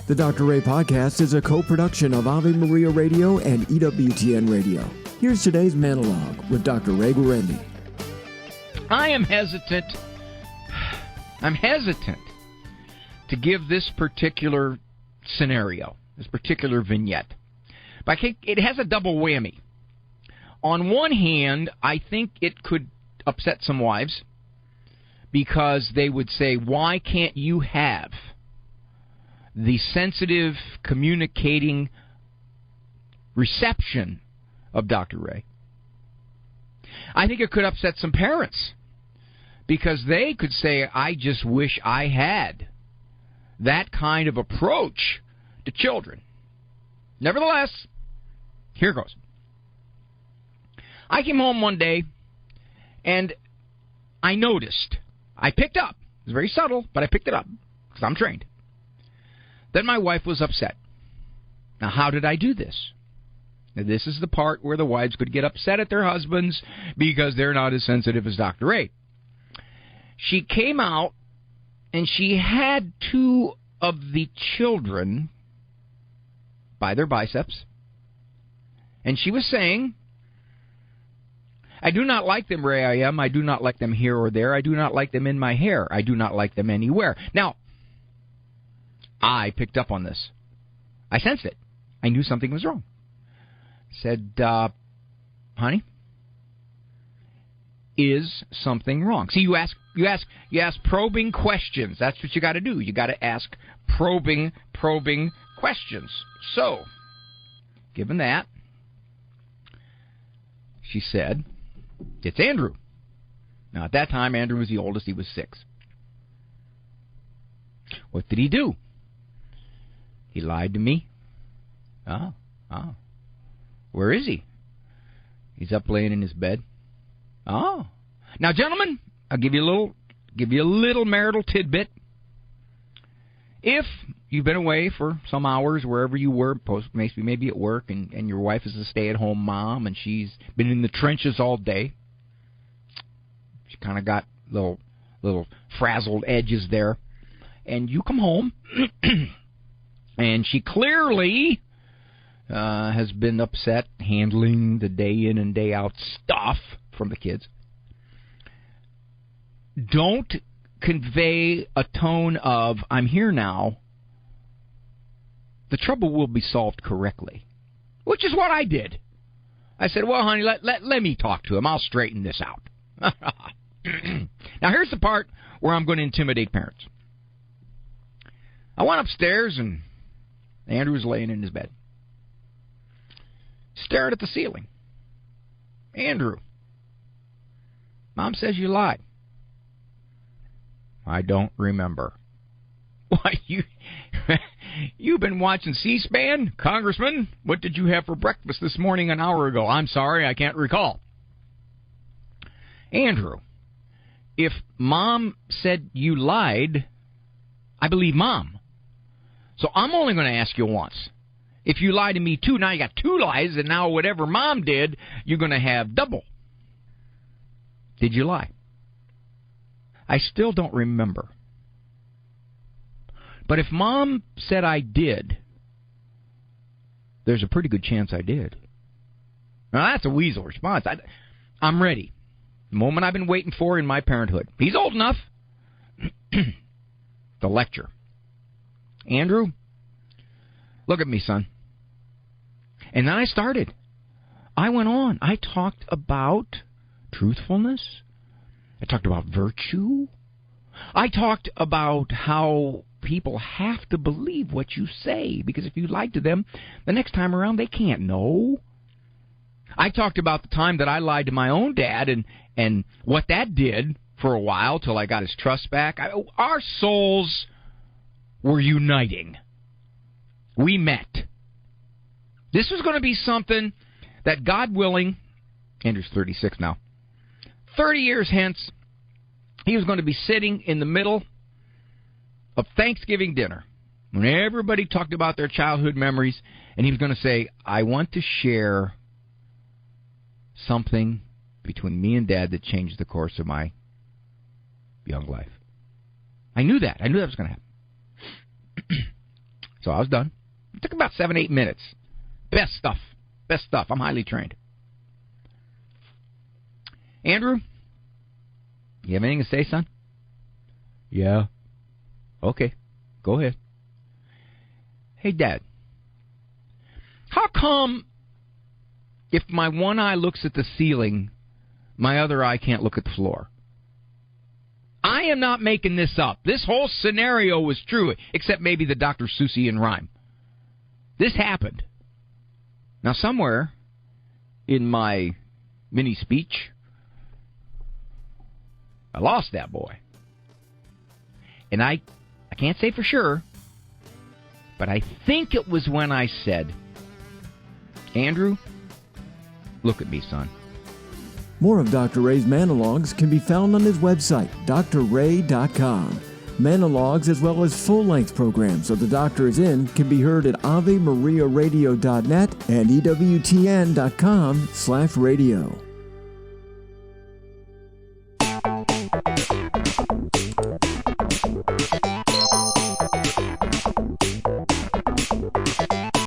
The Dr. Ray Podcast is a co-production of Ave Maria Radio and EWTN Radio. Here's today's monologue with Dr. Ray Guarendi. I am hesitant. I'm hesitant to give this particular scenario, this particular vignette. But it has a double whammy. On one hand, I think it could upset some wives because they would say, why can't you have the sensitive, communicating reception of Dr. Ray? I think it could upset some parents because they could say, I just wish I had that kind of approach to children. Nevertheless, here goes. I came home one day and I noticed, I picked up, it was very subtle, but I picked it up because I'm trained, that my wife was upset. Now, how did I do this? Now, this is the part where the wives could get upset at their husbands because they're not as sensitive as Dr. Ray. She came out and she had two of the children by their biceps, and she was saying, I do not like them, Ray, I am. I do not like them here or there. I do not like them in my hair. I do not like them anywhere. Now, I picked up on this. I sensed it. I knew something was wrong. Said, honey, is something wrong? See, you ask probing questions. That's what you got to do. You got to ask probing questions. So, given that, she said, it's Andrew. Now, at that time, Andrew was the oldest. He was 6. What did he do? He lied to me. Oh. Where is he? He's up laying in his bed. Oh. Now, gentlemen, I'll give you a little marital tidbit. If you've been away for some hours, wherever you were, maybe at work, and your wife is a stay-at-home mom, and she's been in the trenches all day, she kind of got little frazzled edges there, and you come home, and she clearly has been upset handling the day in and day out stuff from the kids. Don't convey a tone of, I'm here now. The trouble will be solved correctly, which is what I did. I said, well, honey, let me talk to him. I'll straighten this out. Now, here's the part where I'm going to intimidate parents. I went upstairs, and Andrew was laying in his bed, stared at the ceiling. Andrew, Mom says you lied. I don't remember. Why, you've been watching C-SPAN, Congressman? What did you have for breakfast this morning an hour ago? I'm sorry, I can't recall. Andrew, if Mom said you lied, I believe Mom. So I'm only going to ask you once. If you lie to me too, now you got 2 lies, and now whatever Mom did, you're going to have double. Did you lie? I still don't remember. But if Mom said I did, there's a pretty good chance I did. Now, that's a weasel response. I'm ready. The moment I've been waiting for in my parenthood. He's old enough. The lecture. Andrew, look at me, son. And then I started. I went on. I talked about truthfulness. I talked about virtue. I talked about how people have to believe what you say, because if you lied to them, the next time around they can't know. I talked about the time that I lied to my own dad and what that did for a while till I got his trust back. Our souls were uniting. We met. This was going to be something that, God willing, Andrew's 36 now, 30 years hence, he was going to be sitting in the middle of Thanksgiving dinner when everybody talked about their childhood memories, and he was going to say, I want to share something between me and Dad that changed the course of my young life. I knew that. I knew that was going to happen. So I was done. It took about 7-8 minutes. Best stuff. Best stuff. I'm highly trained. Andrew, you have anything to say, son? Yeah. Okay. Go ahead. Hey, Dad. How come if my one eye looks at the ceiling, my other eye can't look at the floor? I am not making this up. This whole scenario was true, except maybe the Dr. Seussian rhyme. This happened. Now, somewhere in my mini speech, I lost that boy. And I can't say for sure, but I think it was when I said, Andrew, look at me, son. More of Dr. Ray's Monologues can be found on his website, drray.com. Monologues, as well as full-length programs of The Doctor Is In, can be heard at AveMariaRadio.net and EWTN.com/radio.